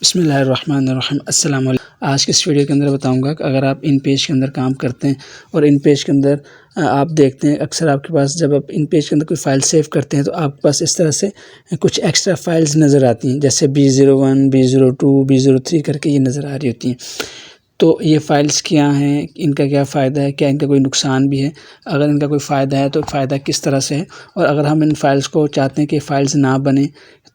बिस्मिल्लाहिर्रहमानिर्रहीम अस्सलाम वालेकुम। आज के इस वीडियो के अंदर बताऊंगा कि अगर आप इन पेज के अंदर काम करते हैं और इन पेज के अंदर आप देखते हैं अक्सर आपके पास जब आप इन पेज के अंदर कोई फ़ाइल सेव करते हैं तो आपके पास इस तरह से कुछ एक्स्ट्रा फाइल्स नज़र आती हैं, जैसे B01 B02 B03 करके ये नज़र आ रही होती हैं। तो ये फ़ाइल्स क्या हैं, इनका क्या फ़ायदा है, क्या इनका कोई नुकसान भी है? अगर इनका कोई फ़ायदा है तो फ़ायदा किस तरह से है, और अगर हम इन फ़ाइल्स को चाहते हैं कि फ़ाइल्स ना बने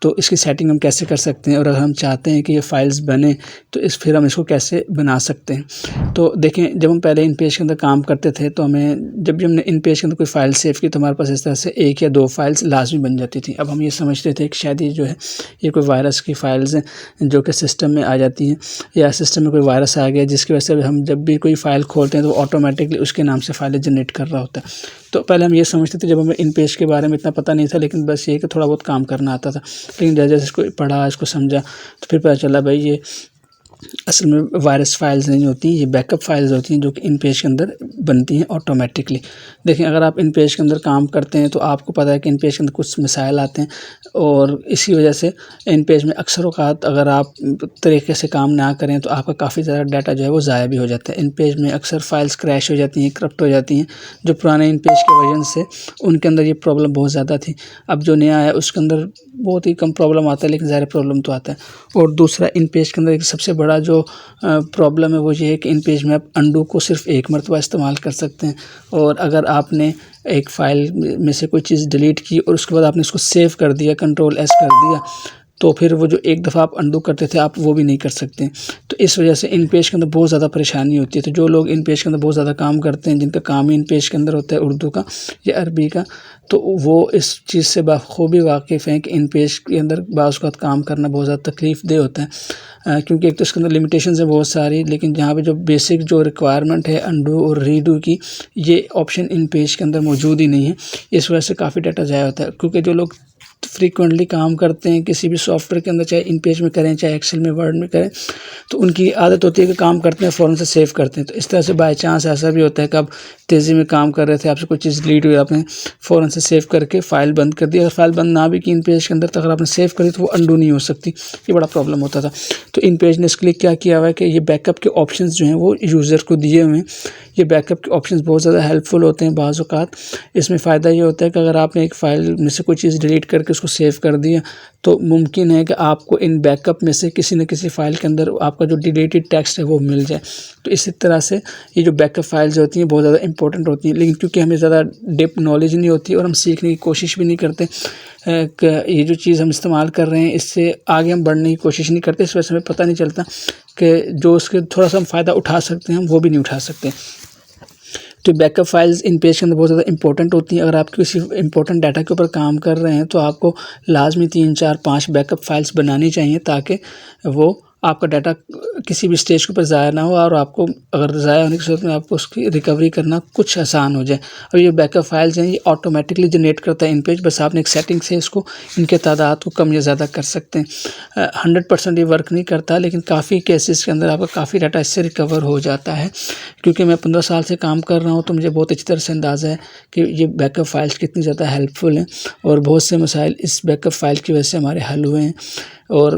तो इसकी सेटिंग हम कैसे कर सकते हैं, और अगर हम चाहते हैं कि ये फ़ाइल्स बने तो फिर हम इसको कैसे बना सकते हैं। तो देखें, जब हम पहले इन पेज के अंदर काम करते थे तो जब भी हमने इन पेज के अंदर कोई फ़ाइल सेव की तो हमारे पास इस तरह से 1 या 2 फ़ाइल्स लाज़मी बन जाती थी। अब हम ये समझते थे कि शायद ये जो है ये कोई वायरस की फ़ाइल्स हैं जो कि सिस्टम में आ जाती हैं, या सिस्टम में कोई वायरस आ गया जिसकी वजह से हम जब भी कोई फ़ाइल खोलते हैं तो ऑटोमेटिकली उसके नाम से फ़ाइलें जनरेट कर रहा होता है। तो पहले हम ये समझते थे, जब हमें इन पेज के बारे में इतना पता नहीं था, लेकिन बस ये कि थोड़ा बहुत काम करना आता था। लेकिन जैसे-जैसे इसको पढ़ा, इसको समझा, तो फिर पता चला भाई ये असल में वायरस फाइल्स नहीं होती, ये बैकअप फाइल्स होती हैं जो कि इन पेज के अंदर बनती हैं ऑटोमेटिकली। देखें, अगर आप इन पेज के अंदर काम करते हैं तो आपको पता है कि इन पेज के अंदर कुछ मसाइल आते हैं, और इसी वजह से इन पेज में अक्सर औक़ात अगर आप तरीके से काम ना करें तो आपका काफ़ी ज़्यादा डाटा जो है वो ज़ाया भी हो जाता है। इन पेज में अक्सर फाइल्स क्रैश हो जाती हैं, करप्ट हो जाती हैं। जो पुराने इन पेज के वर्जन से उनके अंदर ये प्रॉब्लम बहुत ज़्यादा थी। अब जो नया है उसके अंदर बहुत ही कम प्रॉब्लम आता है, लेकिन ज़्यादा प्रॉब्लम तो आता है। और दूसरा, इन पेज के अंदर एक सबसे बड़ा जो प्रॉब्लम है वो ये है कि इन पेज में आप अंडू को सिर्फ एक मरतबा इस्तेमाल कर सकते हैं, और अगर आपने एक फ़ाइल में से कोई चीज़ डिलीट की और उसके बाद आपने उसको सेव कर दिया, कंट्रोल एस कर दिया, तो फिर वो जो एक दफ़ा आप अंडू करते थे आप वो भी नहीं कर सकते। तो इस वजह से इन पेज के अंदर बहुत ज़्यादा परेशानी होती है। तो जो लोग इन पेज के अंदर बहुत ज़्यादा काम करते हैं, जिनका काम ही इन पेज के अंदर होता है उर्दू का या अरबी का, तो वो इस चीज़ से बखूबी वाकिफ़ हैं कि इन पेज के अंदर बाज़ औक़ात काम करना बहुत ज़्यादा तकलीफ़देह होता है। क्योंकि एक तो इसके अंदर लिमिटेशंस हैं बहुत सारी, लेकिन जहाँ पे जो बेसिक जो रिक्वायरमेंट है अंडू और रीडू की, ये ऑप्शन इन पेज के अंदर मौजूद ही नहीं है। इस वजह से काफ़ी डाटा ज़ाया होता है, क्योंकि जो लोग फ्रीक्वेंटली काम करते हैं किसी भी सॉफ्टवेयर के अंदर, चाहे इन पेज में करें चाहे एक्सेल में, वर्ड में करें, तो उनकी आदत होती है कि काम करते हैं फ़ौरन से सेव करते हैं। तो इस तरह से बाय चांस ऐसा भी होता है कि आप तेज़ी में काम कर रहे थे, आपसे कोई चीज़ डिलीट हुई, आपने फ़ौरन से सेव करके फ़ाइल बंद कर दी। अगर फ़ाइल बंद ना भी की इन पेज के अंदर, तो अगर आपने सेव करी तो वो अंडू नहीं हो सकती। ये बड़ा प्रॉब्लम होता था। तो इन पेज ने इसके लिए क्या किया हुआ है कि ये बैकअप के ऑप्शंस जो हैं वो यूज़र को दिए हुए हैं। ये बैकअप के ऑप्शंस बहुत ज़्यादा हेल्पफुल होते हैं बाज़ औक़ात। इसमें फ़ायदा ये होता है कि अगर आपने एक फ़ाइल में से कोई चीज़ डिलीट करके उसको सेव कर दिया, तो मुमकिन है कि आपको इन बैकअप में से किसी न किसी फ़ाइल के अंदर आपका जो डिलीटेड टेक्स्ट है वो मिल जाए। तो इसी तरह से ये जो बैकअप फाइल्स होती हैं बहुत ज़्यादा इंपॉर्टेंट होती हैं, लेकिन क्योंकि हमें ज़्यादा डीप नॉलेज नहीं होती और हम सीखने की कोशिश भी नहीं करते, ये जो चीज़ हम इस्तेमाल कर रहे हैं इससे आगे हम बढ़ने की कोशिश नहीं करते, इस वजह से हमें पता नहीं चलता कि जो उसके थोड़ा-सा हम फ़ायदा उठा सकते हैं हम वो भी नहीं उठा सकते। तो बैकअप फाइल्स इन पेज के अंदर बहुत ज़्यादा इंपॉर्टेंट होती हैं। अगर आप किसी इंपॉर्टेंट डाटा के ऊपर काम कर रहे हैं तो आपको लाज़मी 3, 4, 5 बैकअप फाइल्स बनानी चाहिए, ताकि वो आपका डाटा किसी भी स्टेज के ऊपर ज़ाया ना हो, और आपको अगर ज़ाया होने की सूरत में आपको उसकी रिकवरी करना कुछ आसान हो जाए। और ये बैकअप फाइल्स हैं ये ऑटोमेटिकली जनरेट करता है इन पेज, बस आपने एक सेटिंग से इसको इनके तादाद को कम या ज़्यादा कर सकते हैं। 100% ये वर्क नहीं करता, लेकिन काफ़ी केसेस के अंदर आपका काफ़ी डाटा इससे रिकवर हो जाता है। क्योंकि मैं 15 साल से काम कर रहा हूँ तो मुझे बहुत अच्छी तरह से अंदाज़ा है कि ये बैकअप फाइल्स कितनी ज़्यादा हेल्पफुल हैं, और बहुत से मसाइल इस बैकअप फाइल की वजह से हमारे हल हुए हैं। और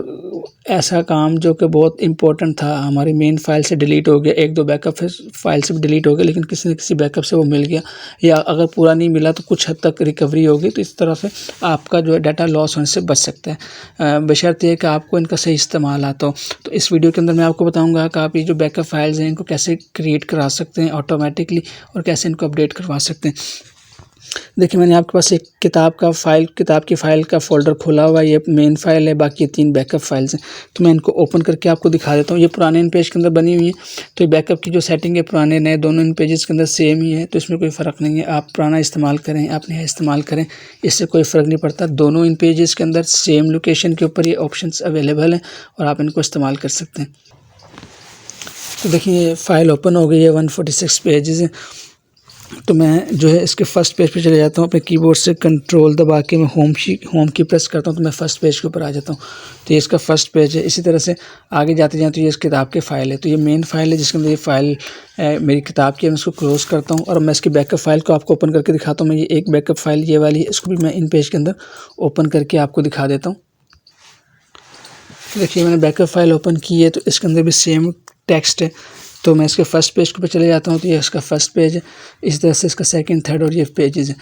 ऐसा काम जो कि बहुत इम्पोर्टेंट था, हमारी मेन फ़ाइल से डिलीट हो गया, 1-2 बैकअप फ़ाइल से भी डिलीट हो गया, लेकिन किसी न किसी बैकअप से वो मिल गया, या अगर पूरा नहीं मिला तो कुछ हद तक रिकवरी होगी। तो इस तरह से आपका जो है डाटा लॉस होने से बच सकता है, बशर्ते कि आपको इनका सही इस्तेमाल आता हो। तो इस वीडियो के अंदर मैं आपको बताऊँगा कि आप ये जो बैकअप फाइल्स हैं इनको कैसे क्रिएट करा सकते हैं ऑटोमेटिकली, और कैसे इनको अपडेट करवा सकते हैं। देखिए, मैंने आपके पास एक किताब की फ़ाइल का फ़ोल्डर खोला हुआ है। ये मेन फ़ाइल है, बाकी ये 3 बैकअप फ़ाइल्स हैं। तो मैं इनको ओपन करके आपको दिखा देता हूँ। ये पुराने इन पेज के अंदर बनी हुई है, तो ये बैकअप की जो सेटिंग है पुराने नए दोनों इन पेजेस के अंदर सेम ही है, तो इसमें कोई फ़र्क नहीं है। आप पुराना इस्तेमाल करें, आप नया इस्तेमाल करें, इससे कोई फ़र्क नहीं पड़ता। दोनों इन पेजेस के अंदर सेम लोकेशन के ऊपर ये ऑप्शंस अवेलेबल हैं, और आप इनको इस्तेमाल कर सकते हैं। तो देखिए, फ़ाइल ओपन हो गई है, 146 पेजेज़ हैं। तो मैं जो है इसके फर्स्ट पेज पे चले जाता हूँ। अपने कीबोर्ड से कंट्रोल दबा के मैं होम की प्रेस करता हूँ तो मैं फर्स्ट पेज के ऊपर आ जाता हूँ। तो ये इसका फर्स्ट पेज है। इसी तरह से आगे जाते जाएँ तो ये इस किताब की फ़ाइल है। तो ये मेन फ़ाइल है जिसके अंदर ये फ़ाइल मेरी किताब की है। मैं इसको क्लोज़ करता हूँ और मैं इसकी बैकअप फ़ाइल को आपको ओपन करके दिखाता हूँ। मैं ये एक बैकअप फ़ाइल ये वाली है, इसको भी मैं इन पेज के अंदर ओपन करके आपको दिखा देता हूँ। देखिए मैंने बैकअप फाइल ओपन की है तो इसके अंदर भी सेम टेक्स्ट है। तो मैं इसके फर्स्ट पेज के ऊपर चले जाता हूँ तो ये इसका फर्स्ट पेज है, इस तरह से इसका सेकंड, थर्ड और ये पेजेस है।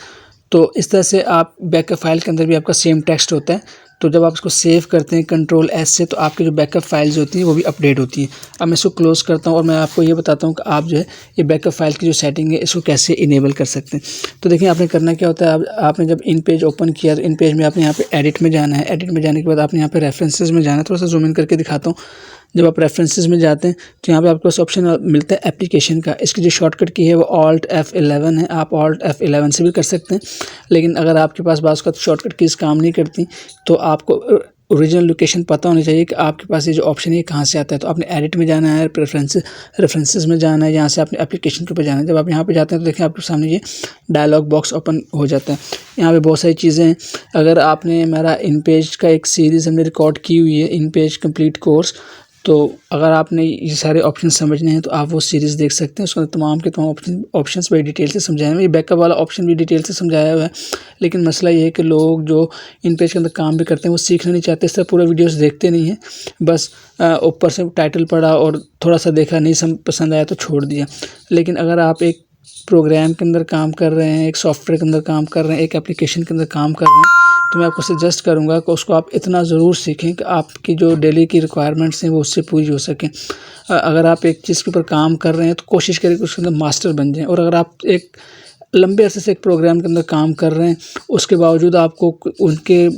तो इस तरह से आप बैकअप फाइल के अंदर भी आपका सेम टेक्स्ट होता है। तो जब आप इसको सेव करते हैं कंट्रोल एस से तो आपकी जो बैकअप फाइल्स होती हैं वो भी अपडेट होती हैं। अब मैं इसको क्लोज़ करता हूँ और मैं आपको ये बताता हूँ कि आप जो है ये बैकअप फाइल की जो सेटिंग है इसको कैसे इनेबल कर सकते हैं। तो देखिए आपने करना क्या होता है, आपने जब इन पेज ओपन किया तो इन पेज में आपने यहाँ पे एडिट में जाना है। एडिट में जाने के बाद आपने यहाँ पे रेफरेंसेस में जाना है। थोड़ा सा जूम इन करके दिखाता हूँ। जब आप रेफरेंसेस में जाते हैं तो यहाँ पे आपको ऑप्शन मिलता है एप्लीकेशन का। इसकी जो शॉर्टकट की है वो Alt F11 है। आप Alt F11 से भी कर सकते हैं, लेकिन अगर आपके पास बाज़ का शॉर्टकट कीज़ काम नहीं करती तो आपको ओरिजिनल लोकेशन पता होनी चाहिए कि आपके पास ये जो ऑप्शन है कहाँ से आता है। तो आपने एडिट में जाना है, रेफरेंसेस में जाना है, यहाँ से आपने एप्लीकेशन के ऊपर जाना है। जब आप यहाँ पे जाते हैं तो देखिए आपके सामने ये डायलॉग बॉक्स ओपन हो जाता है। यहाँ पे बहुत सारी चीज़ें हैं। अगर आपने मेरा इन पेज का एक सीरीज़ हमने रिकॉर्ड की हुई है, इन पेज कंप्लीट कोर्स, तो अगर आपने ये सारे ऑप्शन समझने हैं तो आप वो सीरीज़ देख सकते हैं। उसके अंदर तमाम के तमाम ऑप्शंस बड़ी डिटेल से समझाए हुए हैं। ये बैकअप वाला ऑप्शन भी डिटेल से समझाया हुआ है, लेकिन मसला ये है कि लोग जो इन पेज के अंदर काम भी करते हैं वो सीखना नहीं चाहते, इस तरह पूरा वीडियोस देखते नहीं हैं, बस ऊपर से टाइटल पढ़ा और थोड़ा सा देखा, नहीं पसंद आया तो छोड़ दिया। लेकिन अगर आप एक प्रोग्राम के अंदर काम कर रहे हैं, एक सॉफ्टवेयर के अंदर काम कर रहे हैं, एक एप्लीकेशन के अंदर काम कर रहे हैं, तो मैं आपको सजेस्ट करूंगा कि उसको आप इतना ज़रूर सीखें कि आपकी जो डेली की रिक्वायरमेंट्स हैं वो उससे पूरी हो सकें। अगर आप एक चीज़ के ऊपर काम कर रहे हैं तो कोशिश करें कि उसके अंदर मास्टर बन जाएं। और अगर आप एक लंबे अरसे से एक प्रोग्राम के अंदर काम कर रहे हैं, उसके बावजूद आपको उनके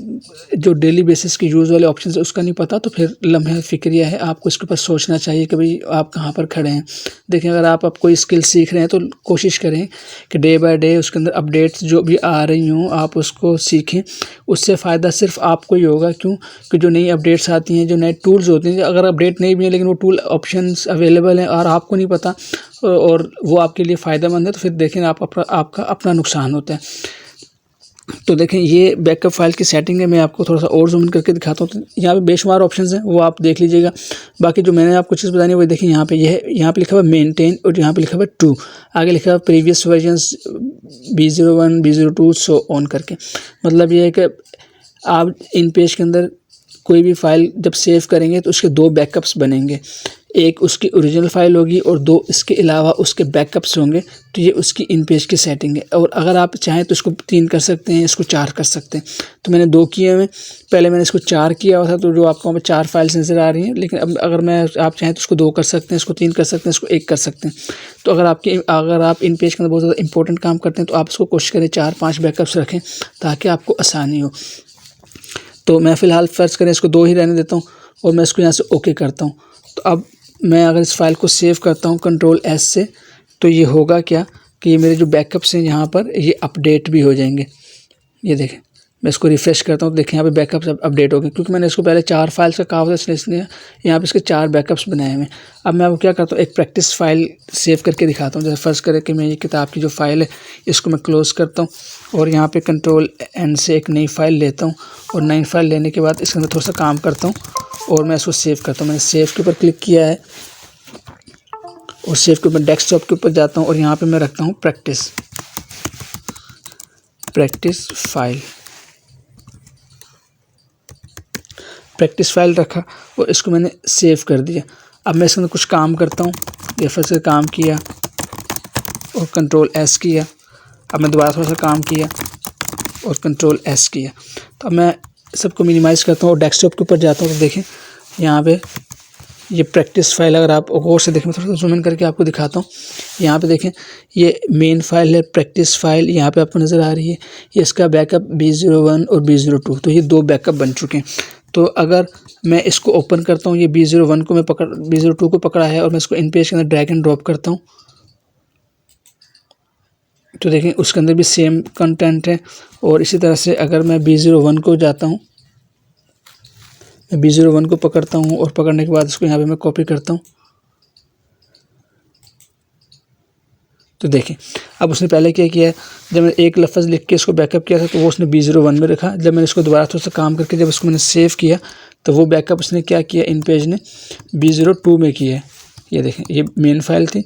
जो डेली बेसिस के यूज़ वाले ऑप्शन है उसका नहीं पता, तो फिर लम्हे फ़िक्रिया है, आपको इसके ऊपर सोचना चाहिए कि भाई आप कहाँ पर खड़े हैं। देखिए अगर आप कोई स्किल सीख रहे हैं तो कोशिश करें कि डे बाय डे उसके अंदर अपडेट्स जो भी आ रही हों आप उसको सीखें। उससे फ़ायदा सिर्फ आपको ही होगा, क्यों कि जो नई अपडेट्स आती हैं, जो नए टूल्स होते हैं, अगर अपडेट नहीं भी है लेकिन वो टूल ऑप्शंस अवेलेबल हैं और आपको नहीं पता और वो आपके लिए फ़ायदेमंद है, तो फिर देखें आपका अपना नुकसान होता है। तो देखें ये बैकअप फाइल की सेटिंग है। मैं आपको थोड़ा सा और जूम इन करके दिखाता हूँ। तो यहाँ पे बेशुमार ऑप्शंस हैं, वो आप देख लीजिएगा। बाकी जो मैंने आपको चीज़ बतानी है वो देखिए यहाँ पे ये है, यहाँ पे लिखा हुआ मेंटेन और यहाँ पे लिखा हुआ 2, आगे लिखा हुआ previous versions B01 B02 so on करके। मतलब ये है कि आप इन पेज के अंदर कोई भी फाइल जब सेव करेंगे तो उसके 2 बैकअप्स बनेंगे, एक उसकी ओरिजिनल फाइल होगी और 2 इसके अलावा उसके बैकअप्स होंगे। तो ये उसकी इन पेज की सेटिंग है। और अगर आप चाहें तो इसको 3 कर सकते हैं, इसको 4 कर सकते हैं। तो मैंने 2 किए हुए, पहले मैंने इसको 4 किया हुआ था, तो जो आपको हमें 4 फाइल्स नज़र आ रही हैं। लेकिन अब अगर आप चाहें तो इसको 2 कर सकते हैं, इसको 3 कर सकते हैं, इसको 1 कर सकते हैं। तो अगर आप इन पेज के अंदर बहुत ज़्यादा इंपॉर्टेंट काम करते हैं तो आप इसको कोशिश करें 4-5 बैकअप्स रखें ताकि आपको आसानी हो। तो मैं फ़िलहाल फ़र्ज़ करें इसको 2 ही रहने देता हूँ और मैं इसको यहाँ से ओके करता हूँ। तो अब मैं अगर इस फाइल को सेव करता हूँ कंट्रोल एस से, तो ये होगा क्या कि ये मेरे जो बैकअप्स हैं यहाँ पर ये अपडेट भी हो जाएंगे। ये देखें, मैं इसको रिफ़्रेश करता हूँ तो देखें यहाँ पे बैकअप्स अपडेट हो गए, क्योंकि मैंने इसको पहले 4 फाइल्स का कहा था, इसलिए यहाँ पे इसके 4 बैकअप्स बनाए हुए हैं। अब मैं आपको क्या करता हूँ, एक प्रैक्टिस फ़ाइल सेव करके दिखाता हूँ। जैसे फ़र्ज़ करें कि मैं ये किताब की जो फ़ाइल है इसको मैं क्लोज़ करता हूँ और यहाँ पे कंट्रोल एन से एक नई फ़ाइल लेता हूँ और नई फ़ाइल लेने के बाद इसके अंदर थोड़ा सा काम करता हूँ और मैं इसको सेव करता हूँ। मैंने सेव के ऊपर क्लिक किया है और सेव के ऊपर डेस्कटॉप के ऊपर जाता हूँ और यहाँ पे मैं रखता हूँ प्रैक्टिस फाइल रखा और इसको मैंने सेव कर दिया। अब मैं इसके अंदर कुछ काम करता हूँ। ये फिर से काम किया और कंट्रोल एस किया। अब मैं दोबारा थोड़ा सा काम किया और कंट्रोल एस किया। तो अब मैं सबको मिनिमाइज़ करता हूँ और डेस्कटॉप के ऊपर जाता हूँ। तो देखें यहाँ पे ये प्रैक्टिस फाइल, अगर आप गौर से देखें, मैं थोड़ा सा जूम इन करके आपको दिखाता हूँ। यहाँ पे देखें ये मेन फाइल है, प्रैक्टिस फाइल यहाँ पे आपको नज़र आ रही है। ये इसका बैकअप B01 और B02, तो ये 2 बैकअप बन चुके हैं। तो अगर मैं इसको ओपन करता हूँ, ये B01 को मैं B02 को पकड़ा है और मैं इसको इन पेज के अंदर ड्रैग एंड ड्रॉप करता हूँ, तो देखें उसके अंदर भी सेम कंटेंट है। और इसी तरह से अगर मैं B01 को जाता हूँ, मैं B01 को पकड़ता हूँ और पकड़ने के बाद इसको यहाँ पे मैं कॉपी करता हूँ। तो देखें अब उसने पहले क्या किया है, जब मैंने एक लफ्ज़ लिख के इसको बैकअप किया था तो वो उसने B01 में रखा। जब मैंने इसको दोबारा थोड़ा सा काम करके जब इसको मैंने सेव किया तो वो बैकअप उसने क्या किया, इन पेज ने B02 में किया है। ये देखें ये मेन फाइल थी।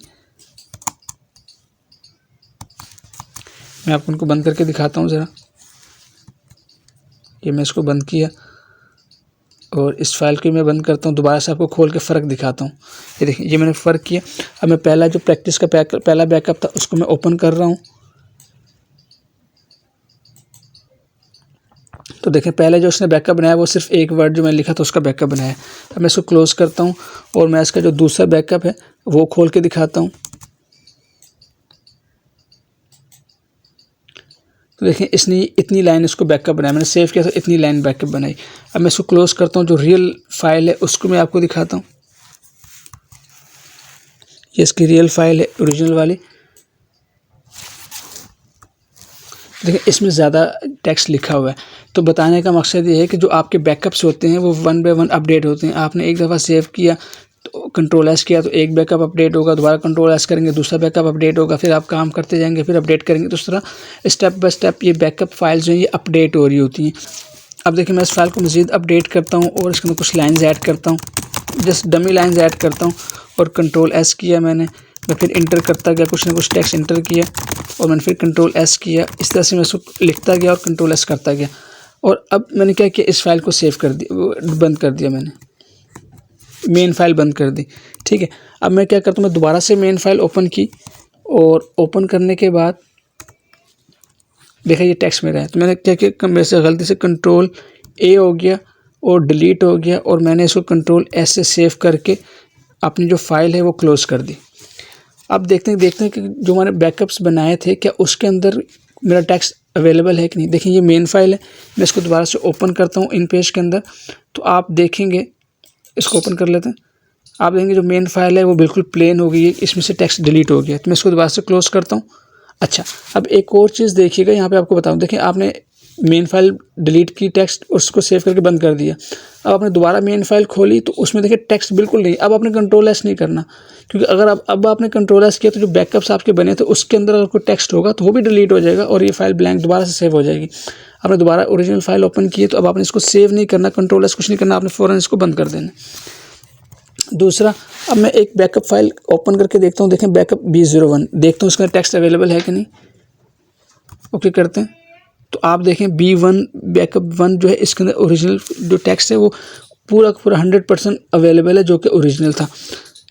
मैं आपको उनको बंद करके दिखाता हूँ ज़रा। ये मैं इसको बंद किया और इस फाइल को मैं बंद करता हूँ। दोबारा से आपको खोल के फ़र्क दिखाता हूँ। ये देखिए, ये मैंने फ़र्क किया। अब मैं पहला जो प्रैक्टिस का पहला बैकअप था उसको मैं ओपन कर रहा हूँ। तो देखें, पहले जो उसने बैकअप बनाया वो सिर्फ एक वर्ड जो मैंने लिखा था उसका बैकअप बनाया। अब मैं इसको क्लोज़ करता हूँ और मैं इसका जो दूसरा बैकअप है वो खोल के दिखाता हूँ। तो देखें, इसने इतनी लाइन इसको बैकअप बनाया, मैंने सेव किया था, इतनी लाइन बैकअप बनाई। अब मैं इसको क्लोज़ करता हूँ। जो रियल फाइल है उसको मैं आपको दिखाता हूँ। ये इसकी रियल फाइल है, ओरिजिनल वाली। देखिए, इसमें ज़्यादा टेक्स्ट लिखा हुआ है। तो बताने का मकसद ये है कि जो आपके बैकअप्स होते हैं वो 1 बाय 1 अपडेट होते हैं। आपने एक दफ़ा सेव किया तो कंट्रोल एस किया तो एक बैकअप अपडेट होगा, दोबारा कंट्रोल एस करेंगे दूसरा बैकअप अपडेट होगा, फिर आप काम करते जाएंगे, फिर अपडेट करेंगे। तो इस तरह स्टेप बाय स्टेप ये बैकअप फाइल्स जो हैं ये अपडेट हो रही होती हैं। अब देखिए, मैं इस फाइल को मज़ीद अपडेट करता हूँ और इसके अंदर कुछ लाइन्स ऐड करता हूँ। जस्ट डमी लाइन्स ऐड करता हूँ और कंट्रोल एस किया मैंने। मैं फिर इंटर करता गया, कुछ ना कुछ टेक्स्ट इंटर किया और मैंने फिर कंट्रोल एस किया। इस तरह से मैं उसको लिखता गया और कंट्रोल एस करता गया। और अब मैंने क्या किया, इस फाइल को सेव कर दिया, बंद कर दिया मैंने, मेन फाइल बंद कर दी। ठीक है, अब मैं क्या करता हूँ, मैं दोबारा से मेन फाइल ओपन की और ओपन करने के बाद देखा ये टेक्स्ट मेरा है। तो मैंने क्या किया, मेरे से गलती से कंट्रोल ए हो गया और डिलीट हो गया और मैंने इसको कंट्रोल एस से सेव करके अपनी जो फाइल है वो क्लोज़ कर दी। अब देखते हैं कि जो हमारे बैकअप्स बनाए थे क्या उसके अंदर मेरा टेक्स्ट अवेलेबल है कि नहीं। देखिए, ये मेन फाइल है। मैं इसको दोबारा से ओपन करता हूँ इन पेज के अंदर, तो आप देखेंगे, इसको ओपन कर लेते हैं। आप देखेंगे जो मेन फाइल है वो बिल्कुल प्लेन हो गई है, इसमें से टेक्स्ट डिलीट हो गया। तो मैं इसको दोबारा से क्लोज़ करता हूँ। अच्छा, अब एक और चीज़ देखिएगा, यहाँ पे आपको बताऊँ। देखिए, आपने मेन फाइल डिलीट की टेक्स्ट, उसको सेव करके बंद कर दिया। अब आपने दोबारा मेन फाइल खोली तो उसमें देखिए टेक्स्ट बिल्कुल नहीं। अब आपने कंट्रोल एस नहीं करना, क्योंकि अगर अब आपने कंट्रोल एस किया तो जो बैकअप्स आपके बने थे उसके अंदर अगर कोई टेक्स्ट होगा तो वो भी डिलीट हो जाएगा और ये फाइल ब्लैंक दोबारा से सेव हो जाएगी। आपने दोबारा ओरिजिनल फाइल ओपन की है तो अब आपने इसको सेव नहीं करना, कंट्रोल एस कुछ नहीं करना, आपने फ़ौरन इसको बंद कर देना। दूसरा, अब मैं एक बैकअप फाइल ओपन करके देखता हूँ। देखें, बैकअप B01, देखता हूँ इसका टेक्स्ट अवेलेबल है कि नहीं। ओके करते हैं तो आप देखें B1 बैकअप 1 जो है इसके अंदर ओरिजिनल जो टेक्स्ट है वो पूरा 100% अवेलेबल है, जो कि ओरिजिनल था।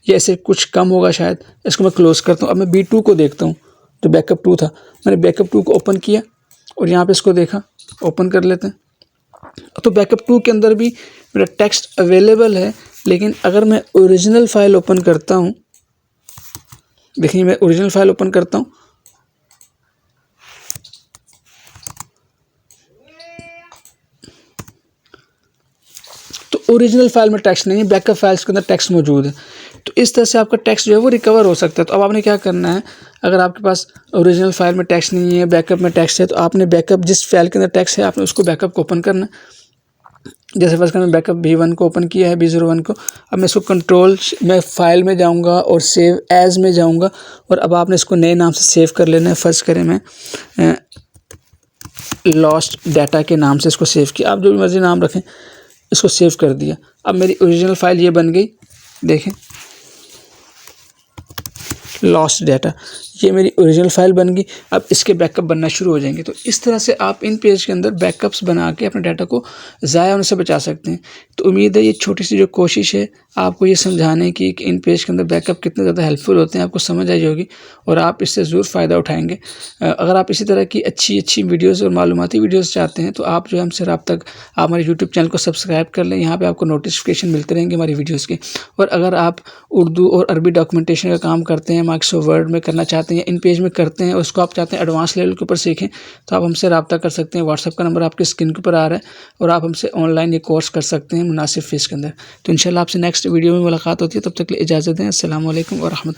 ये ऐसे कुछ कम होगा शायद। इसको मैं क्लोज़ करता हूँ। अब मैं B2 को देखता हूँ, जो बैकअप 2 था। मैंने बैकअप 2 को ओपन किया और यहाँ पे इसको देखा, ओपन कर लेते हैं। तो बैकअप 2 के अंदर भी मेरा टेक्स्ट अवेलेबल है, लेकिन अगर मैं ओरिजिनल फाइल ओपन करता हूँ, देखिए मैं ओरिजिनल फाइल ओपन करता हूँ तो ओरिजिनल फाइल में टेक्स्ट नहीं है, बैकअप फाइल्स के अंदर टेक्स्ट मौजूद है। तो इस तरह से आपका टेक्स्ट जो है वो रिकवर हो सकता है। तो अब आपने क्या करना है, अगर आपके पास ओरिजिनल फाइल में टेक्स्ट नहीं है, बैकअप में टेक्स्ट है, तो आपने बैकअप जिस फाइल के अंदर टेक्स्ट है आपने उसको बैकअप को ओपन करना है। जैसे फर्स्ट मैंने बैकअप B1 को ओपन किया है, B01 को। अब मैं इसको कंट्रोल मैं फाइल में जाऊंगा और सेव एज में जाऊंगा और अब आपने इसको नए नाम से सेव कर लेना है। फर्स्ट करें मैं लॉस्ट डाटा के नाम से इसको सेव किया, आप जो भी मर्जी नाम रखें, इसको सेव कर दिया। अब मेरी ओरिजिनल फाइल ये बन गई। देखें, लॉस्ट डाटा, ये मेरी ओरिजिनल फाइल बन गई। अब इसके बैकअप बनना शुरू हो जाएंगे। तो इस तरह से आप इन पेज के अंदर बैकअप्स बना के अपने डाटा को ज़ाया होने से बचा सकते हैं। तो उम्मीद है ये छोटी सी जो कोशिश है आपको ये समझाने की कि इन पेज के अंदर बैकअप कितने ज़्यादा हेल्पफुल होते हैं, आपको समझ आई होगी और आप इससे ज़रूर फ़ायदा उठाएँगे। अगर आप इसी तरह की अच्छी वीडियोज़ और मालूमाती वीडियोज़ चाहते हैं तो आप जो है हमसे रब्ता आप हमारे यूट्यूब चैनल को सब्सक्राइब कर लें। यहाँ पर आपको नोटिफिकेशन मिलते रहेंगे हमारी वीडियोज़ के। और अगर आप उर्दू और अरबी डॉक्यूमेंटेशन का काम करते हैं, माइक्रोसॉफ्ट वर्ड में करना चाहते हैं, इन पेज में करते हैं, उसको आप चाहते हैं एडवांस लेवल के ऊपर सीखें, तो आप हमसे रब्ता कर सकते हैं। व्हाट्सएप का नंबर आपके स्क्रीन के ऊपर आ रहा है और आप हमसे ऑनलाइन ये कोर्स कर सकते हैं मुनासिब फ़ीस के अंदर। तो इंशाल्लाह आपसे नेक्स्ट वीडियो में मुलाकात होती है, तब तक के लिए इजाज़त दें। अस्सलाम वालेकुम व रहमतुल्लाह।